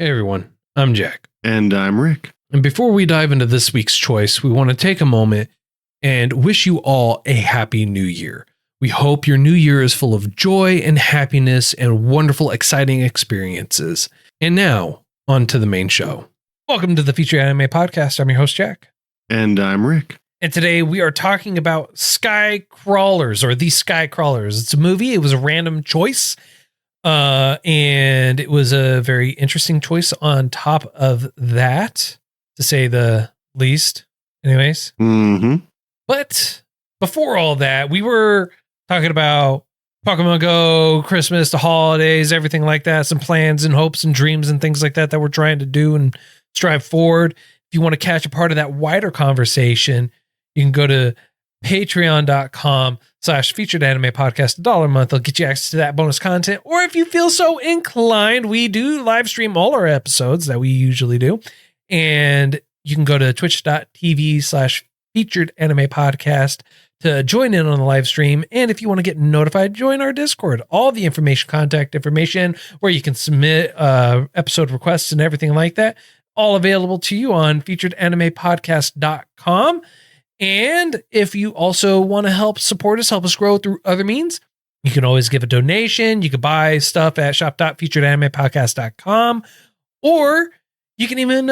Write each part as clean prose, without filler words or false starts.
Hey everyone, I'm Jack. And I'm Rick. And before we dive into this week's choice, we want to take a moment and wish you all a happy new year. We hope your new year is full of joy and happiness and wonderful, exciting experiences. And now, on to the main show. Welcome to the Featured Anime Podcast. I'm your host, Jack. And I'm Rick. And today we are talking about Sky Crawlers, or The Sky Crawlers. It's a movie. It was a random choice. And it was a very interesting choice on top of that, to say the least. Anyways. Mm-hmm. But before all that, we were talking about Pokemon Go, Christmas, the holidays, everything like that, some plans and hopes and dreams and things like that we're trying to do and strive forward. If you want to catch a part of that wider conversation, you can go to patreon.com/featured anime podcast. $1 a month. They'll get you access to that bonus content. Or if you feel so inclined, we do live stream all our episodes that we usually do. And you can go to twitch.tv/featured anime podcast to join in on the live stream. And if you want to get notified, join our Discord. All the information, contact information, where you can submit episode requests and everything like that, all available to you on featuredanimepodcast.com. And if you also want to help support us, help us grow through other means, you can always give a donation. You can buy stuff at shop.featuredanimepodcast.com, or you can even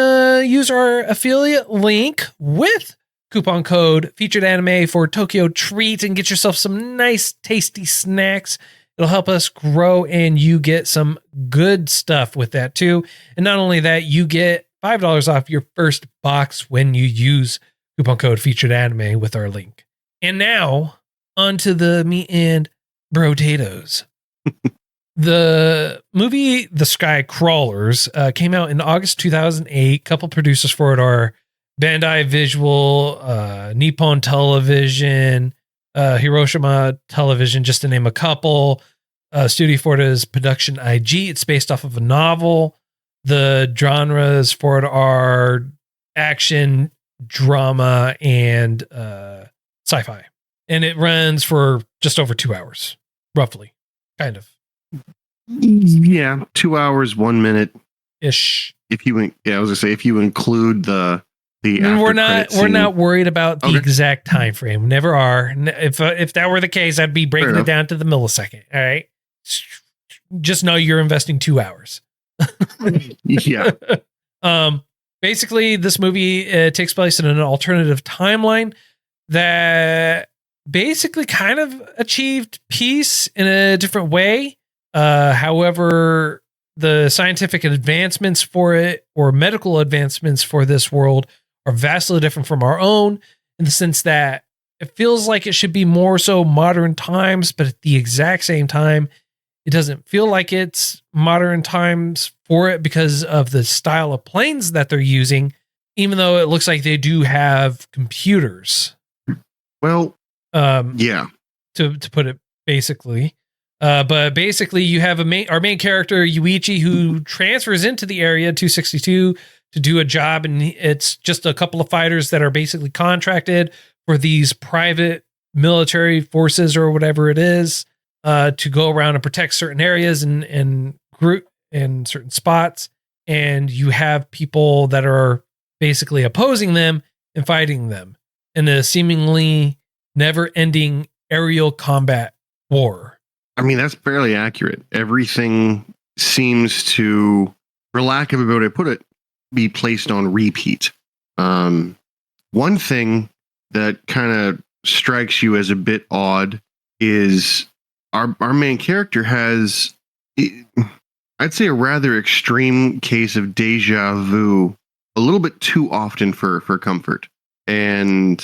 use our affiliate link with coupon code Featured Anime for Tokyo Treat and get yourself some nice, tasty snacks. It'll help us grow, and you get some good stuff with that too. And not only that, you get $5 off your first box when you use coupon code Featured Anime with our link. And now onto the meat and potatoes. The movie The Sky Crawlers came out in August 2008. Couple producers for it are Bandai Visual, Nippon Television, Hiroshima Television, just to name a couple. Studio for it is Production IG. It's based off of a novel. The genres for it are action, drama, and sci-fi. And it runs for just over 2 hours, roughly, kind of. Yeah, 2 hours, 1 minute Ish. If you, I was gonna say, if you include the we're not worried about the exact time frame. Never are. If that were the case, I'd be breaking it down to the millisecond. All right. Just know you're investing 2 hours. Yeah. Basically, this movie takes place in an alternative timeline that basically kind of achieved peace in a different way. However, the scientific advancements for it, or medical advancements for this world, are vastly different from our own, in the sense that it feels like it should be more so modern times, but at the exact same time, it doesn't feel like it's modern times for it because of the style of planes that they're using, even though it looks like they do have computers. Well, yeah. To put it basically. But basically you have our main character, Yomiuri, who transfers into the area 262 to do a job. And it's just a couple of fighters that are basically contracted for these private military forces or whatever it is, to go around and protect certain areas and group in certain spots. And you have people that are basically opposing them and fighting them in a seemingly never ending aerial combat war. I mean, that's fairly accurate. Everything seems to, for lack of a better way to put it, be placed on repeat. One thing that kind of strikes you as a bit odd is our main character has, I'd say, a rather extreme case of deja vu a little bit too often for comfort. And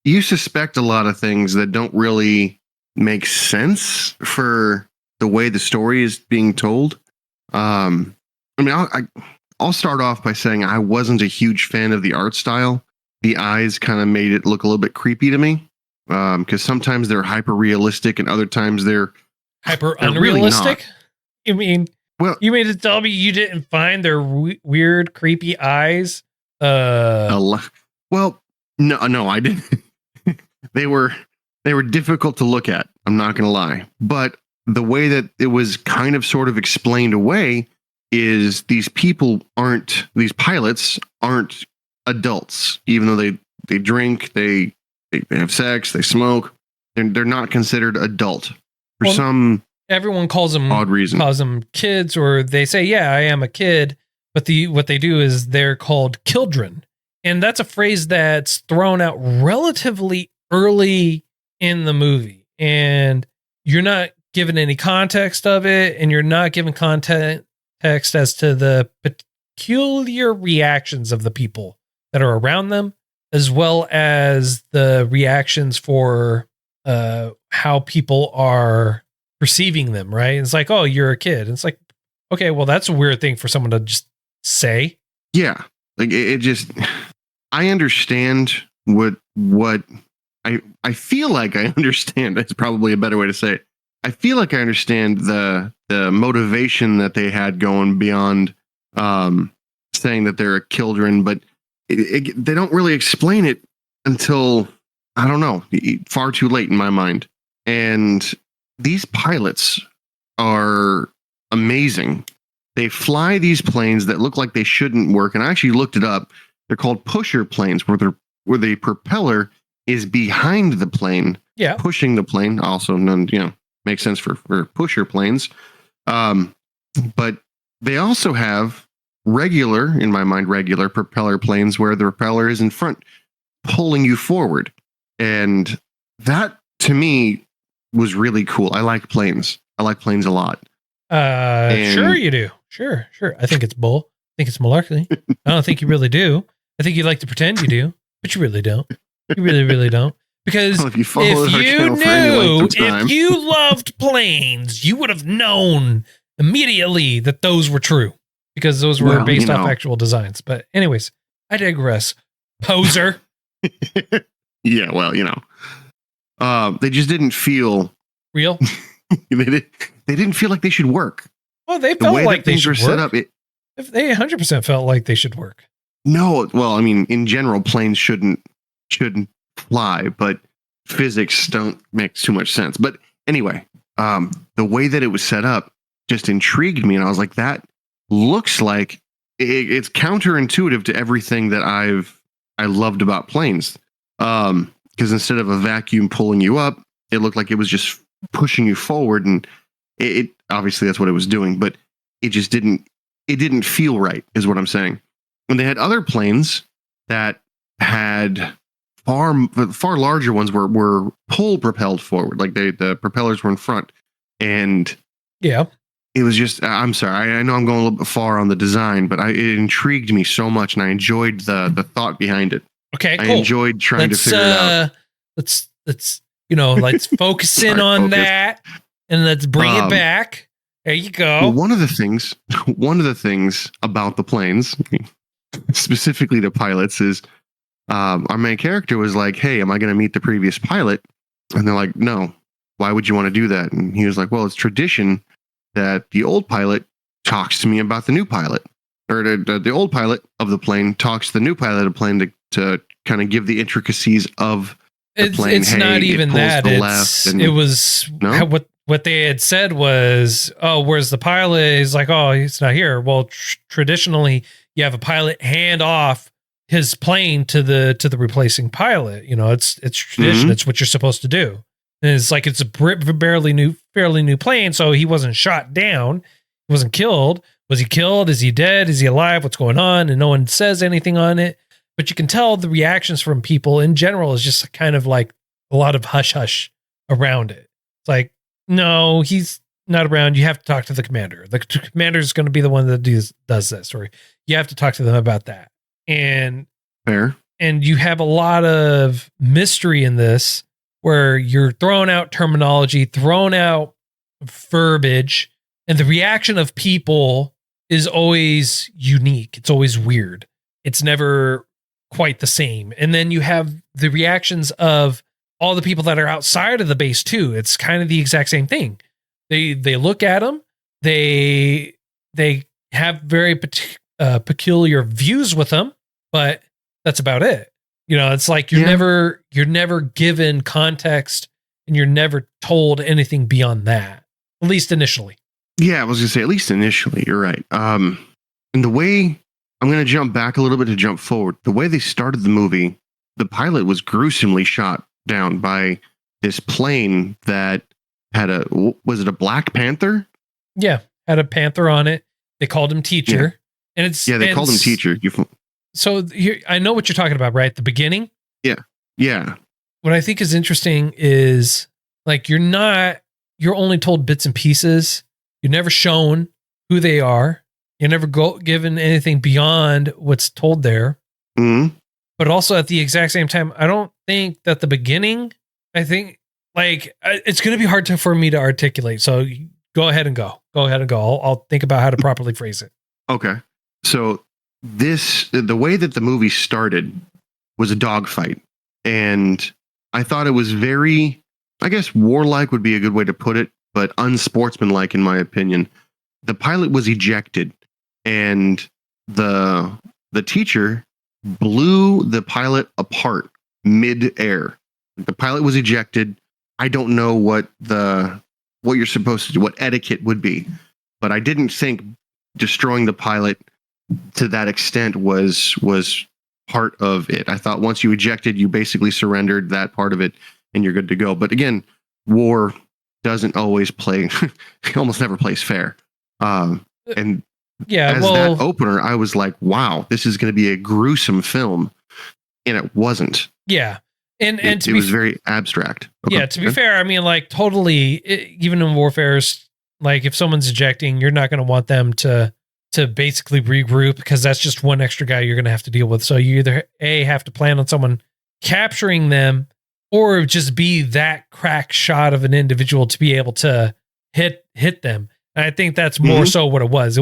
you suspect a lot of things that don't really make sense for the way the story is being told. I mean, I'll start off by saying I wasn't a huge fan of the art style. The eyes kind of made it look a little bit creepy to me, because sometimes they're hyper realistic and other times they're hyper unrealistic. Really, you mean? Well, you mean to tell me you didn't find their weird, creepy eyes? Well, no, I didn't. They were difficult to look at. I'm not going to lie, but the way that it was kind of sort of explained away is these pilots aren't adults, even though they drink, they have sex, they smoke. They're not considered adult for some everyone calls them odd reason. Calls them kids, or they say, "Yeah, I am a kid." But what they do is they're called children, and that's a phrase that's thrown out relatively early in the movie, and you're not given any context of it, and you're not given context as to the peculiar reactions of the people that are around them, as well as the reactions for how people are perceiving them, right? It's like, oh, you're a kid. It's like, okay, well, that's a weird thing for someone to just say. Yeah. Like it just, I understand what I feel like I understand. That's probably a better way to say it. I feel like I understand the motivation that they had going beyond saying that they're children, but they don't really explain it until, I don't know, far too late in my mind. And these pilots are amazing. They fly these planes that look like they shouldn't work. And I actually looked it up. They're called pusher planes, where the propeller is behind the plane, pushing the plane. Also, makes sense for pusher planes. But they also have in my mind, regular propeller planes where the propeller is in front, pulling you forward. And that, to me, was really cool. I like planes. I like planes a lot. Sure you do. Sure. I think it's bull. I think it's malarkey. I don't think you really do. I think you like to pretend you do, but you really don't. You really, really don't. Because if you loved planes, you would have known immediately that those were true, because those were based off actual designs. But anyways, I digress. Poser. Yeah, well, they just didn't feel real. They didn't feel like they should work. Well, they felt like they should set up. They 100% felt like they should work. No, well, I mean, in general, planes shouldn't fly, but physics don't make too much sense. But anyway, the way that it was set up just intrigued me, and I was like, that looks like it's counterintuitive to everything that I loved about planes. Because instead of a vacuum pulling you up, it looked like it was just pushing you forward, and it obviously that's what it was doing, but it just didn't feel right, is what I'm saying. And they had other planes that had far larger ones were pull propelled forward, like the propellers were in front, and it was just, I'm sorry, I know I'm going a little bit far on the design, but it intrigued me so much, and I enjoyed the thought behind it. Okay, cool. I enjoyed trying to figure it out. Let's focus in on that, and let's bring it back. There you go. Well, one of the things about the planes, specifically the pilots, is our main character was like, "Hey, am I going to meet the previous pilot?" And they're like, "No. Why would you want to do that?" And he was like, "Well, it's tradition that the old pilot talks to me about the new pilot, or the old pilot of the plane talks to the new pilot of the plane to kind of give the intricacies of the plane." It's not even that. It was what they had said was, "Oh, where's the pilot?" He's like, "Oh, he's not here." Well, traditionally, you have a pilot hand off his plane to the replacing pilot. It's tradition. Mm-hmm. It's what you're supposed to do. And it's like it's a fairly new plane, so he wasn't shot down. He wasn't killed. Was he killed? Is he dead? Is he alive? What's going on? And no one says anything on it. But you can tell the reactions from people in general is just kind of like a lot of hush hush around it. It's like, no, he's not around. You have to talk to the commander. The commander is going to be the one that does this, or you have to talk to them about that. And fair. And you have a lot of mystery in this, where you're throwing out terminology, throwing out verbiage, and the reaction of people is always unique. It's always weird. It's never quite the same. And then you have the reactions of all the people that are outside of the base too. It's kind of the exact same thing. They look at them. They have very peculiar views with them, but that's about it. It's like you're never given context, and you're never told anything beyond that, at least initially. Yeah, I was gonna say at least initially. You're right. And the way I'm gonna jump back a little bit to jump forward. The way they started the movie, the pilot was gruesomely shot down by this plane that had was it a Black Panther? Yeah, had a panther on it. They called him Teacher, and it's they called him Teacher. So here, I know what you're talking about, right? The beginning. Yeah. What I think is interesting is like you're only told bits and pieces. You're never shown who they are. You're never given anything beyond what's told there. Mm-hmm. But also at the exact same time, I don't think that the beginning, I think like it's going to be hard for me to articulate. So go ahead and go. I'll think about how to properly phrase it. Okay. So the way that the movie started was a dogfight. And I thought it was very, I guess warlike would be a good way to put it, but unsportsmanlike in my opinion. The pilot was ejected and the teacher blew the pilot apart mid-air. The pilot was ejected. I don't know what you're supposed to do, what etiquette would be, but I didn't think destroying the pilot to that extent was part of it. I thought once you ejected, you basically surrendered that part of it and you're good to go. But again, war doesn't always play, almost never plays fair. And that opener, I was like, wow, this is going to be a gruesome film. And it wasn't. Yeah. And it was very abstract. Okay. Yeah. To be fair, I mean, like totally, even in warfares, like if someone's ejecting, you're not going to want them to basically regroup because that's just one extra guy you're going to have to deal with. So you either have to plan on someone capturing them or just be that crack shot of an individual to be able to hit them. And I think that's more so what it was.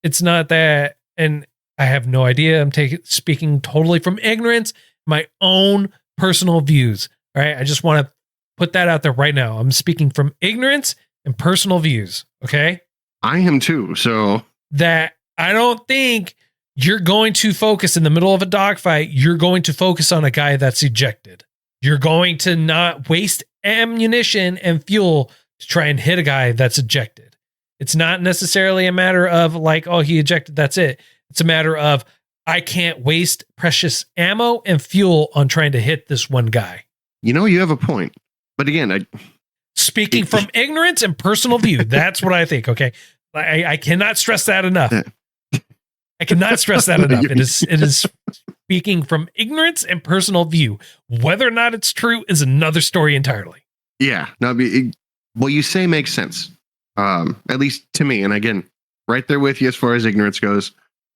It's not that, and I have no idea. I'm speaking totally from ignorance, my own personal views. All right. I just want to put that out there right now. I'm speaking from ignorance and personal views. Okay. I am too. So that I don't think you're going to focus in the middle of a dogfight. You're going to focus on a guy that's ejected. You're going to not waste ammunition and fuel to try and hit a guy that's ejected. It's not necessarily a matter of like, oh, he ejected, that's it. It's a matter of I can't waste precious ammo and fuel on trying to hit this one guy. You know, you have a point. But again, speaking from ignorance and personal view, that's what I think. Okay. I cannot stress that enough. I cannot stress that enough. It is speaking from ignorance and personal view. Whether or not it's true is another story entirely. Yeah. No, what you say makes sense. At least to me. And again, right there with you as far as ignorance goes.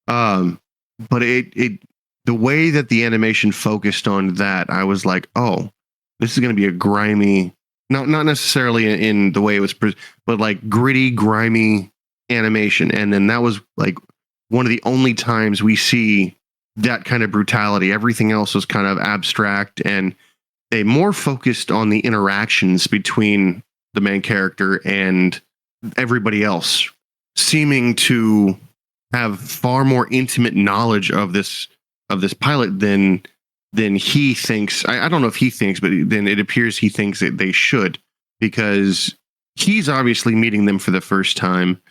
But the way that the animation focused on that, I was like, oh, this is going to be a grimy, not necessarily in the way it was, but like gritty, grimy animation. And then that was like one of the only times we see that kind of brutality. Everything else was kind of abstract, and they more focused on the interactions between the main character and everybody else, seeming to have far more intimate knowledge of this pilot than he thinks. I don't know if he thinks, but then it appears he thinks that they should, because he's obviously meeting them for the first time.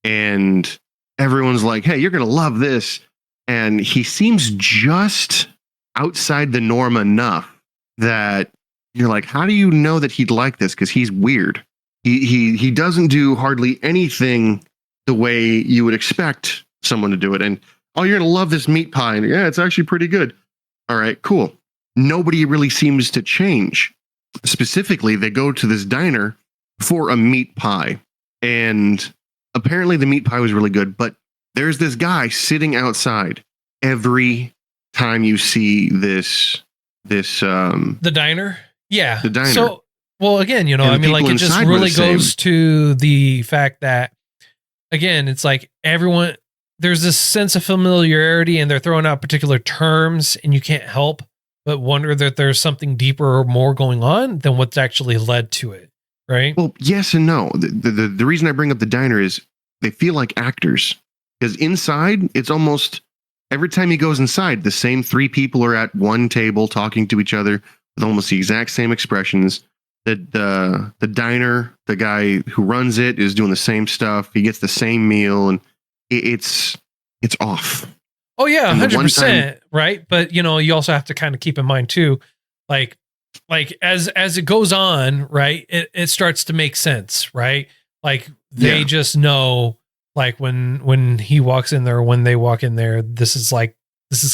And everyone's like, hey, you're going to love this. And he seems just outside the norm enough that you're like, how do you know that he'd like this? Because he's weird. He doesn't do hardly anything the way you would expect someone to do it. And, oh, you're going to love this meat pie. And yeah, it's actually pretty good. All right, cool. Nobody really seems to change. Specifically, they go to this diner for a meat pie. And apparently the meat pie was really good, but there's this guy sitting outside every time you see this the diner. Yeah. The diner. So, well, again, you know, I mean, like it just really goes to the fact that, again, it's like everyone, there's this sense of familiarity and they're throwing out particular terms and you can't help but wonder that there's something deeper or more going on than what's actually led to it. Right. Well, yes and no. The reason I bring up the diner is they feel like actors, because inside it's almost every time he goes inside, the same three people are at one table talking to each other with almost the exact same expressions. the diner, the guy who runs it is doing the same stuff. He gets the same meal, and it's off. Oh yeah, And the one 100%, right? But you also have to kind of keep in mind too, like as it goes on, right? It starts to make sense, right? Like they just know, like when he walks in there, when they walk in there, this is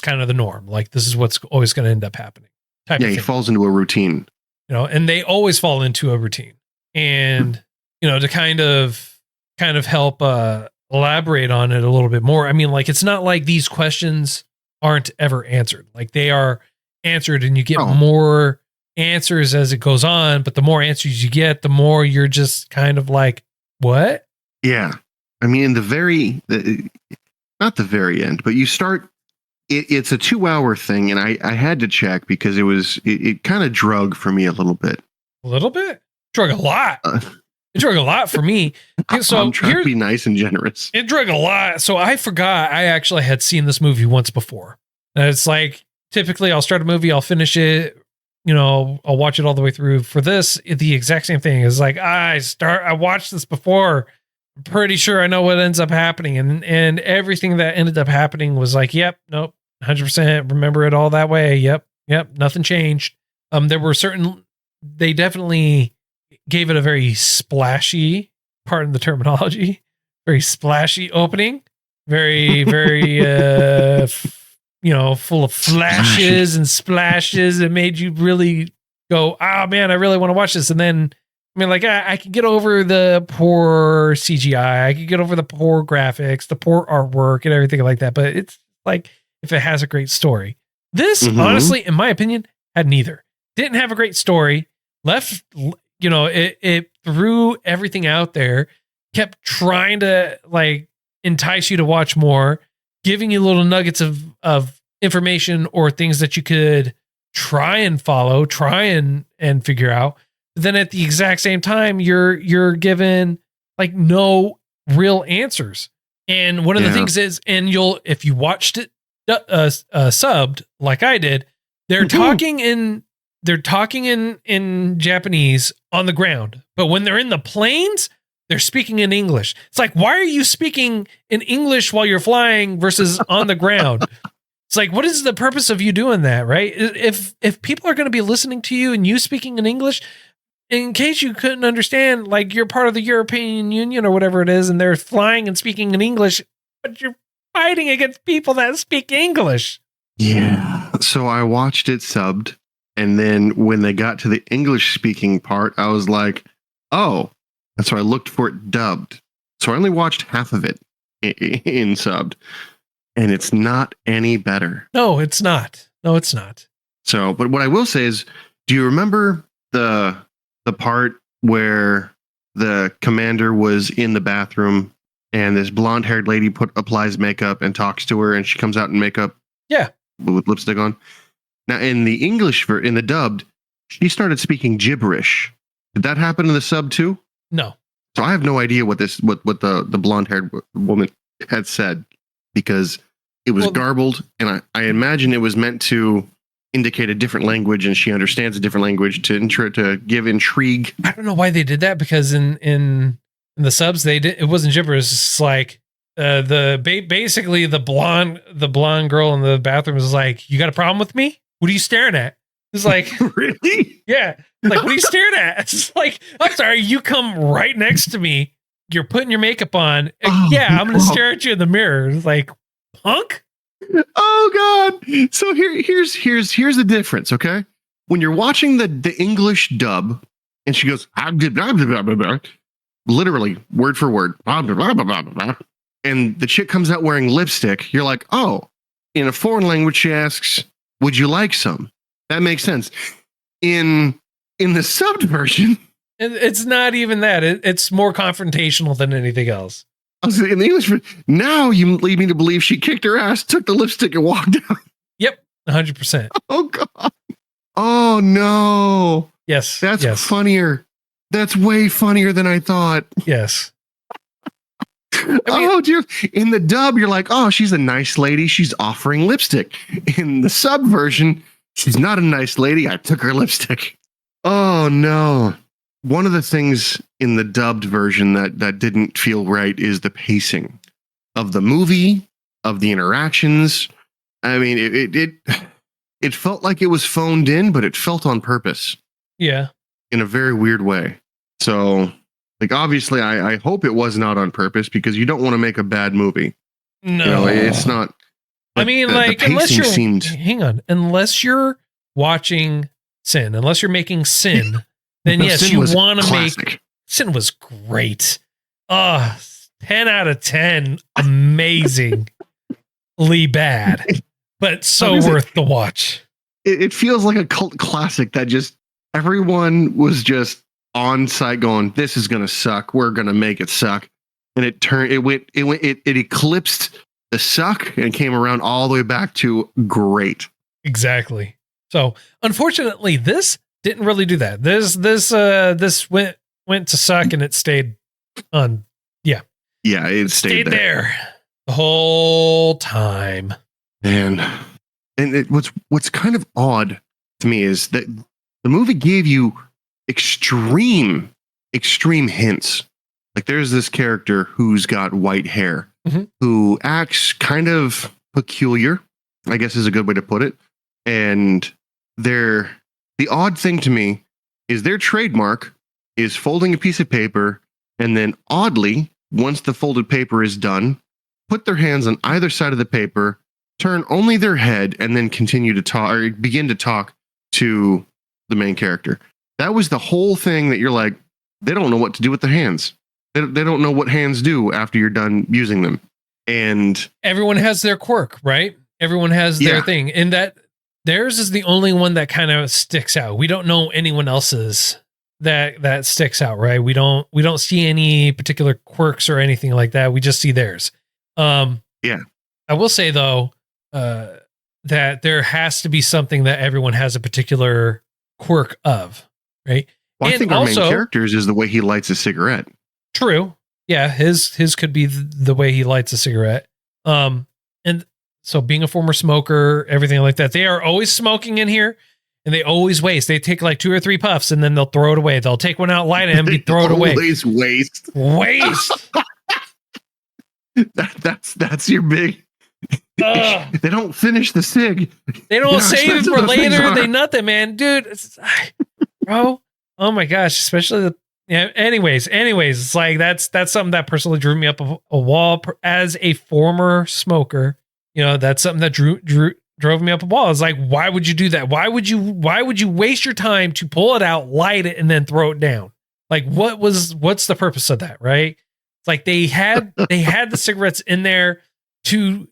kind of the norm. Like this is what's always going to end up happening. He falls into a routine. And they always fall into a routine. And to kind of help elaborate on it a little bit more. I mean, like it's not like these questions aren't ever answered. Like they are answered, and you get more answers as it goes on. But the more answers you get, the more you're just kind of like, what? Yeah, I mean, not the very end, but you start. It's a 2-hour thing, and I had to check because it kind of drug for me a little bit. A little bit? Drug a lot. It drug a lot for me. So I'm trying to be nice and generous. It drug a lot. So I forgot I actually had seen this movie once before. And it's like, typically I'll start a movie, I'll finish it, I'll watch it all the way through. For this, the exact same thing. It's like, I watched this before. I'm pretty sure I know what ends up happening. And everything that ended up happening was like, yep, nope, 100%. Remember it all that way. Yep. Nothing changed. There were they definitely gave it a very splashy, pardon the terminology, very splashy opening. Very, very, full of flashes and splashes. It made you really go, oh man, I really want to watch this. And then, I mean, like, I could get over the poor CGI. I could get over the poor graphics, the poor artwork and everything like that. But it's like, if it has a great story. This, honestly, in my opinion, had neither. Didn't have a great story. Left, it threw everything out there, kept trying to, like, entice you to watch more, giving you little nuggets of information or things that you could try and follow, try and figure out. Then at the exact same time, you're given like no real answers. And one of the things is, and if you watched it subbed like I did, they're talking in Japanese on the ground, but when they're in the planes, they're speaking in English. It's like, why are you speaking in English while you're flying versus on the ground? It's like, what is the purpose of you doing that, right? If people are going to be listening to you and you speaking in English, in case you couldn't understand, like you're part of the European Union or whatever it is, and they're flying and speaking in English, but you're fighting against people that speak English. Yeah. So I watched it subbed, and then when they got to the English speaking part, I was like, oh. And so I looked for it dubbed. So I only watched half of it in subbed, and it's not any better. No, it's not. So, but what I will say is, do you remember the part where the commander was in the bathroom and this blonde-haired lady applies makeup and talks to her, and she comes out in makeup? Yeah. With lipstick on. Now, in the English, in the dubbed, she started speaking gibberish. Did that happen in the sub too? No. So I have no idea what the blonde-haired woman had said, because it was garbled, and I imagine it was meant to indicate a different language, and she understands a different language to give intrigue. I don't know why they did that, because in the subs it wasn't gibberish. It's like basically the blonde girl in the bathroom is like, you got a problem with me? What are you staring at? It's like, really? Yeah. Like, what are you staring at? It's like, I'm sorry, you come right next to me. You're putting your makeup on. Yeah, I'm going to stare at you in the mirror. It's like, punk? Oh God. So here's the difference. Okay. When you're watching the English dub and she goes, literally word for word, and the chick comes out wearing lipstick, you're like, oh, in a foreign language, she asks, would you like some? That makes sense. In the subbed version, it's not even that. It's more confrontational than anything else. In the English, now you lead me to believe she kicked her ass, took the lipstick, and walked out. Yep, 100%. Oh God! Oh no! Yes, that's funnier. That's way funnier than I thought. Yes. Oh dear! In the dub, you're like, oh, she's a nice lady. She's offering lipstick. In the sub version, she's not a nice lady. I took her lipstick. Oh no! one of the things in the dubbed version that didn't feel right is the pacing of the movie, of the interactions. I mean, it felt like it was phoned in, but it felt on purpose. Yeah. In a very weird way. So, like, obviously, I hope it was not on purpose, because you don't want to make a bad movie. No, it's not. I mean, hang on, unless you're watching Sin, unless you're making Sin, then yes, Sin, you want to make. Sin was great. 10 out of 10, amazingly bad, but so worth the watch. It feels like a cult classic that just everyone was just on site going, "This is gonna suck. We're gonna make it suck," and it eclipsed the suck and came around all the way back to great. Exactly. So unfortunately, this didn't really do that. This went to suck, and it stayed on. Yeah, it stayed there the whole time. And what's kind of odd to me is that the movie gave you extreme hints. Like, there's this character who's got white hair, who acts kind of peculiar, I guess is a good way to put it. And the odd thing to me is their trademark is folding a piece of paper, and then oddly, once the folded paper is done, put their hands on either side of the paper, turn only their head, and then continue to talk, or begin to talk to the main character. That was the whole thing, that you're like, they don't know what to do with their hands. They don't know what hands do after you're done using them. And everyone has their quirk, right? Everyone has their thing. And that theirs is the only one that kind of sticks out. We don't know anyone else's that sticks out, right? We don't see any particular quirks or anything like that. We just see theirs. I will say though, that there has to be something that everyone has a particular quirk of, right? Well, I think our main character's is the way he lights a cigarette. True. Yeah, his could be the way he lights a cigarette. And so being a former smoker, everything like that, they are always smoking in here, and they always waste. They take like 2 or 3 puffs, and then they'll throw it away. They'll take one out, light it, and throw it away. Always waste. That's your big. They don't finish the cig. They don't save it for later. They nothing, man, dude. Bro, oh my gosh, especially the. Yeah. Anyways, it's like that's something that personally drew me up a wall as a former smoker. You know, that's something that drove me up a wall. It's like, why would you do that? Why would you waste your time to pull it out, light it, and then throw it down? Like, what's the purpose of that, right? It's like they had the cigarettes in there to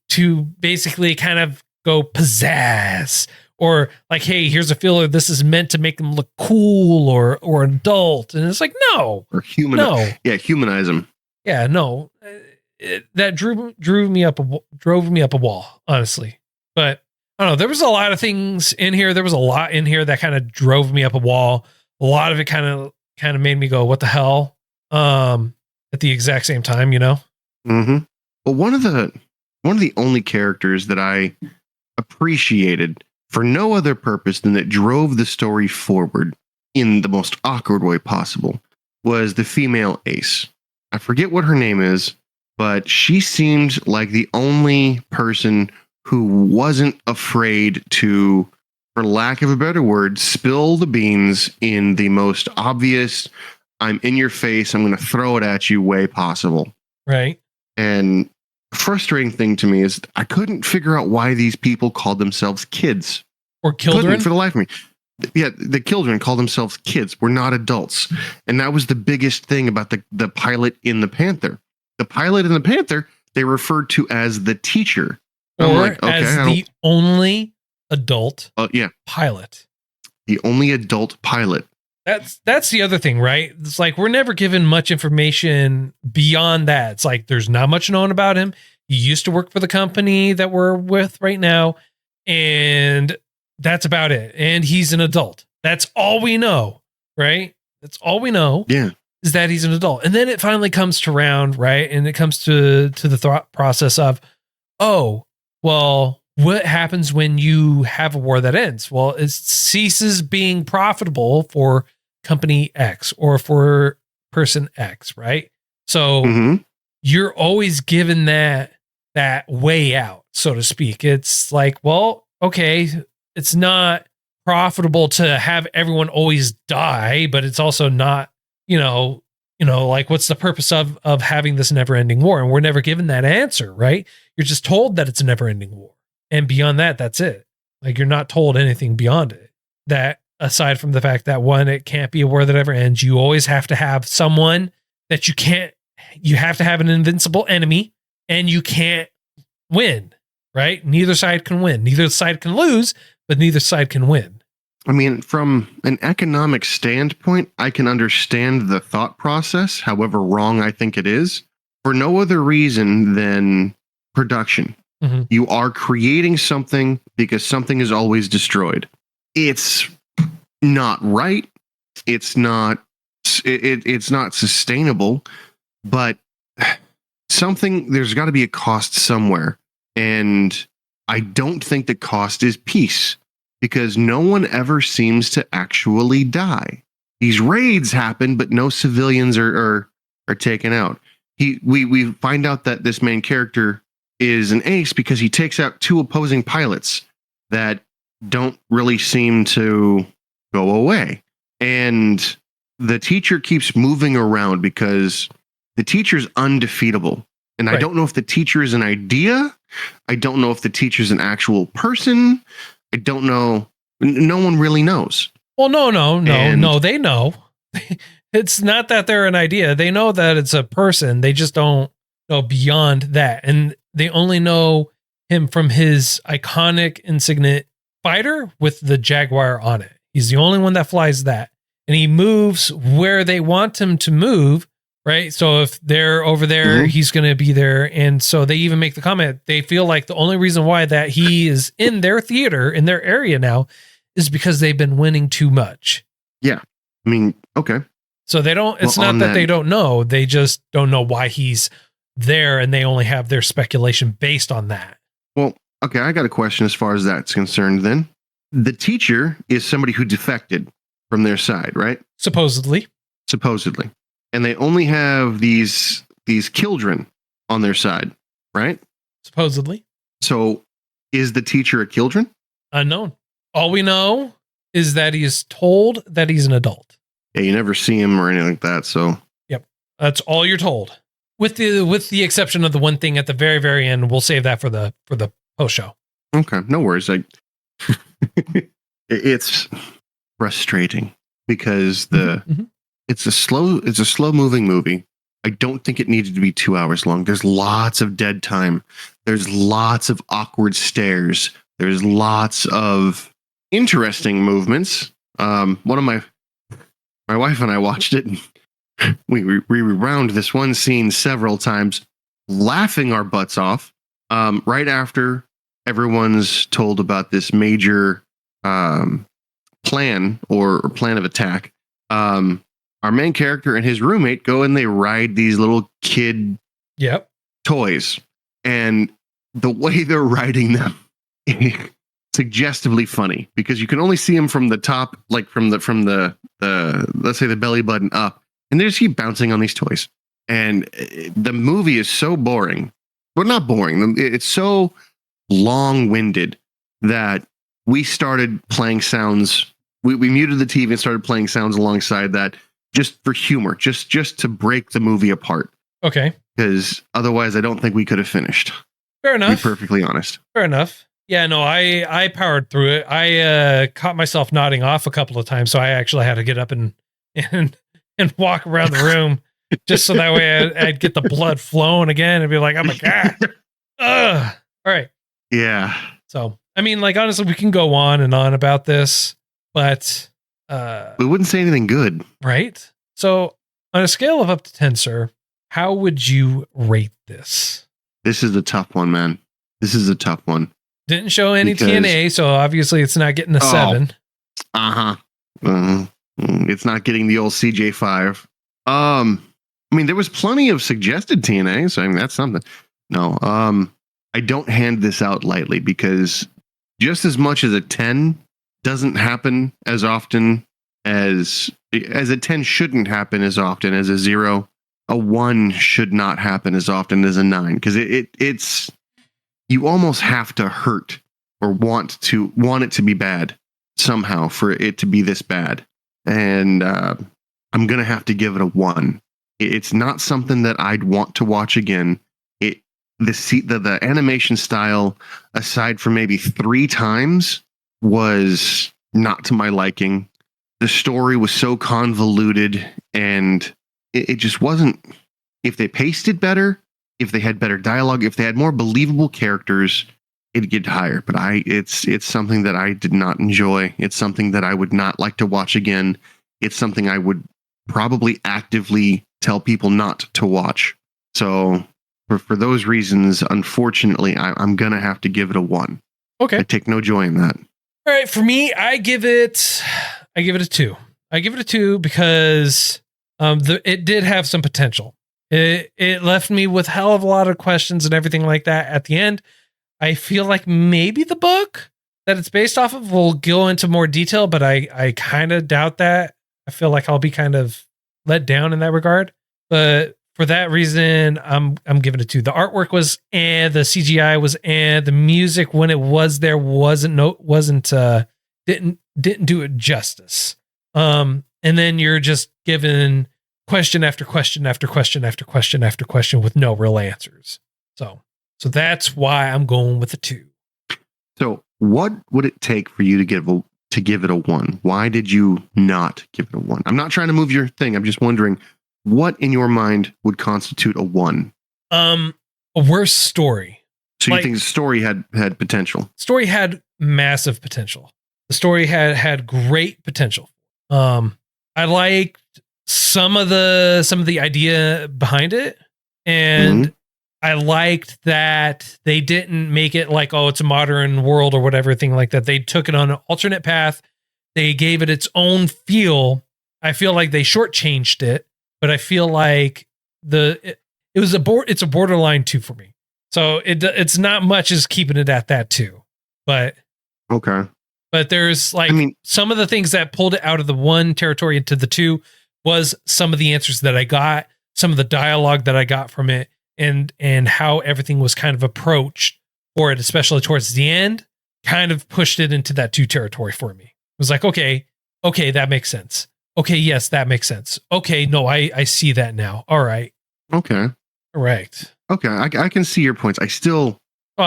basically kind of go pizzazz, or like, hey, here's a filler. This is meant to make them look cool or adult. And it's like, no. Or humanize them. Yeah, no. That drove me up a wall, honestly. But I don't know. There was a lot of things in here. There was a lot in here that kind of drove me up a wall. A lot of it kind of made me go, what the hell? At the exact same time, you know? Mm-hmm. Well, one of the only characters that I appreciated for no other purpose than that drove the story forward in the most awkward way possible was the female ace. I forget what her name is, but she seemed like the only person who wasn't afraid to, for lack of a better word, spill the beans in the most obvious, I'm in your face, I'm going to throw it at you way possible. Right. And frustrating thing to me is I couldn't figure out why these people called themselves kids or children for the life of me. Yeah, the children call themselves kids. We're not adults. And that was the biggest thing about the pilot in the Panther. The pilot in the Panther, they referred to as the teacher. Or as the only adult pilot. The only adult pilot. That's the other thing, right? It's like we're never given much information beyond that. It's like there's not much known about him. He used to work for the company that we're with right now, and that's about it. And he's an adult. That's all we know, right? That's all we know. Yeah. Is that he's an adult. And then it finally comes to round, right? And it comes to the thought process of, oh, well, what happens when you have a war that ends? Well, it ceases being profitable for company X or for person X, right? So Mhm. you're always given that way out, so to speak. It's like, well, okay, it's not profitable to have everyone always die, but it's also not, like what's the purpose of having this never-ending war? And we're never given that answer, right? You're just told that it's a never-ending war. And beyond that, that's it. Like you're not told anything beyond it. That aside from the fact that one, it can't be a war that ever ends. You always have to have someone that you have to have an invincible enemy, and you can't win, right? Neither side can win. Neither side can lose, but neither side can win. I mean, from an economic standpoint, I can understand the thought process, however wrong I think it is, for no other reason than production. Mm-hmm. You are creating something because something is always destroyed. It's not right. It's not sustainable, but there's got to be a cost somewhere. And I don't think the cost is peace, because no one ever seems to actually die. These raids happen, but no civilians are taken out. We find out that this main character is an ace because he takes out 2 opposing pilots that don't really seem to go away. And the teacher keeps moving around because the teacher's undefeatable. And Right. I don't know if the teacher is an idea. I don't know if the teacher's an actual person. I don't know. No one really knows. Well, no, they know. It's not that they're an idea. They know that it's a person. They just don't know beyond that. And they only know him from his iconic insignia fighter with the Jaguar on it. He's the only one that flies that. And he moves where they want him to move, right? So if they're over there, he's going to be there. And so they even make the comment, they feel like the only reason why that he is in their theater, in their area now, is because they've been winning too much. Yeah. I mean, okay. So they don't, it's not that they don't know. They just don't know why he's there, and they only have their speculation based on that. Well, okay, I got a question as far as that's concerned then. The teacher is somebody who defected from their side, right? Supposedly. And they only have these children on their side, right? Supposedly. So is the teacher a children? Unknown. All we know is that he is told that he's an adult. Yeah, you never see him or anything like that, so. Yep. That's all you're told. With the exception of the one thing at the very, very end. We'll save that for the post show. Okay, no worries. It's frustrating because it's a slow moving movie. I don't think it needed to be 2 hours long. There's lots of dead time. There's lots of awkward stares. There's lots of interesting movements. One of my wife and I watched it, and we rewound this one scene several times, laughing our butts off. Right after everyone's told about this major plan or plan of attack, our main character and his roommate go and they ride these little kid toys, and the way they're riding them suggestively funny, because you can only see them from the top, like from the let's say the belly button up, and they just keep bouncing on these toys. And the movie is so boring. Well, not boring. It's so long-winded that we started playing sounds. We muted the TV and started playing sounds alongside that, just for humor, just to break the movie apart. Okay. Because otherwise, I don't think we could have finished. Fair enough. To be perfectly honest. Fair enough. Yeah, no, I powered through it. I caught myself nodding off a couple of times, so I actually had to get up and walk around the room just so that way I'd get the blood flowing again and be like, oh my God. Ugh. All right. Yeah. So, I mean, like, honestly, we can go on and on about this, but we wouldn't say anything good. Right? So, on a scale of up to 10, sir, how would you rate this? This is a tough one, man. This is a tough one. Didn't show any TNA, so obviously it's not getting a 7. It's not getting the old CJ5. I mean, there was plenty of suggested TNA, so I mean, that's something. No, I don't hand this out lightly, because just as much as a 10 doesn't happen as often as a 10 shouldn't happen as often as a 0. A 1 should not happen as often as a 9, because it's you almost have to hurt or want it to be bad somehow for it to be this bad. And I'm gonna have to give it a 1. It's not something that I'd want to watch again. The animation style, aside from maybe 3 times, was not to my liking. The story was so convoluted, and it just wasn't. If they paced it better, if they had better dialogue, if they had more believable characters, it'd get higher. But it's something that I did not enjoy. It's something that I would not like to watch again. It's something I would probably actively tell people not to watch. So for those reasons, unfortunately, I'm gonna have to give it a 1. Okay. I take no joy in that. All right, for me, I give it a 2. I give it a 2 because it did have some potential. It left me with hell of a lot of questions and everything like that at the end. I feel like maybe the book that it's based off of will go into more detail, but I kind of doubt that. I feel like I'll be kind of let down in that regard. But for that reason, I'm giving it a 2. The artwork was the CGI was the music when it was there didn't do it justice. And then you're just given question after question after question after question after question with no real answers. So that's why I'm going with a 2. So what would it take for you to give it a 1? Why did you not give it a 1? I'm not trying to move your thing. I'm just wondering what in your mind would constitute a 1. A worse story. So you think the story had potential? Story had massive potential. The story had great potential. I liked some of the idea behind it, and I liked that they didn't make it like, oh, it's a modern world or whatever thing like that. They took it on an alternate path. They gave it its own feel. I feel like they shortchanged it, but I feel like it's a borderline 2 for me. So it's not much as keeping it at that 2, but okay. But there's some of the things that pulled it out of the 1 territory into the 2 was some of the answers that I got, some of the dialogue that I got from it, and how everything was kind of approached for it, especially towards the end, kind of pushed it into that 2 territory for me. It was like, okay, that makes sense. Okay, yes, that makes sense. Okay, no, I see that now. All right. Okay. Correct. Okay, I can see your points. I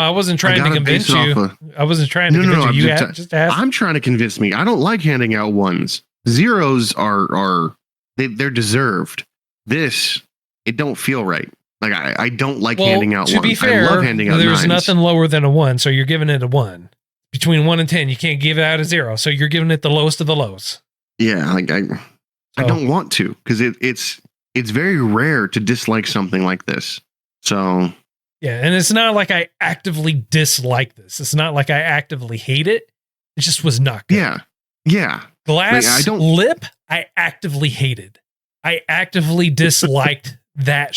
wasn't trying to convince you. I wasn't trying to convince you. Just ask. I'm trying to convince me. I don't like handing out 1s. 0s they're deserved. This, it don't feel right. Like I don't like handing out 1s. To be fair, I love handing out there's 9s. Nothing lower than a 1, so you're giving it a 1. Between 1 and 10, you can't give it out a 0, so you're giving it the lowest of the lows. Yeah, I don't want to, because it's very rare to dislike something like this. So yeah, and it's not like I actively dislike this. It's not like I actively hate it. It just was not good. Yeah. Glass Lip, I actively hated. I actively disliked that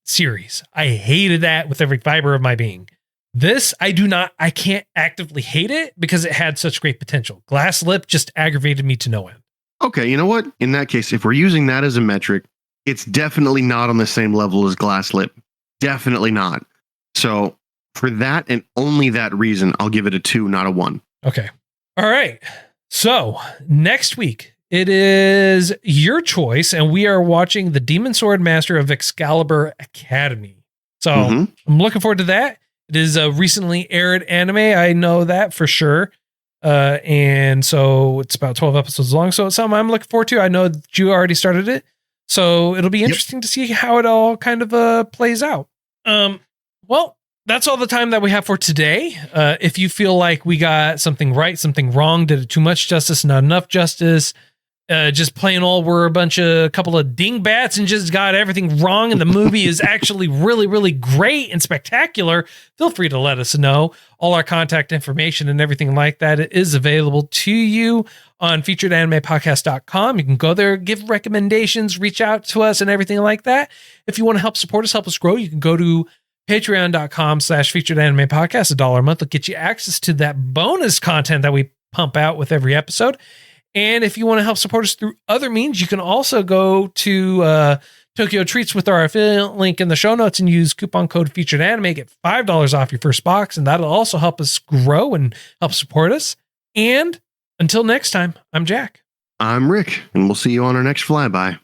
series. I hated that with every fiber of my being. This, I can't actively hate it because it had such great potential. Glass Lip just aggravated me to no end. Okay, you know what? In that case, if we're using that as a metric, it's definitely not on the same level as Glass Lip. Definitely not. So for that and only that reason, I'll give it a 2, not a 1. Okay. All right. So next week, it is your choice, and we are watching the Demon Sword Master of Excalibur Academy. So I'm looking forward to that. It is a recently aired anime. I know that for sure. And so it's about 12 episodes long. So it's something I'm looking forward to. I know that you already started it. So it'll be interesting to see how it all kind of plays out. Well, that's all the time that we have for today. If you feel like we got something right, something wrong, did it too much justice, not enough justice, just plain old we're a couple of dingbats and just got everything wrong and the movie is actually really, really great and spectacular, feel free to let us know. All our contact information and everything like that is available to you on featuredanimepodcast.com. You can go there, give recommendations, reach out to us and everything like that. If you want to help support us, help us grow, you can go to patreon.com/featuredanimepodcast. $1 a month will get you access to that bonus content that we pump out with every episode. And if you want to help support us through other means, you can also go to Tokyo Treats with our affiliate link in the show notes and use coupon code Featured Anime, get $5 off your first box, and that'll also help us grow and help support us. And until next time, I'm Jack. I'm Rick, and we'll see you on our next flyby.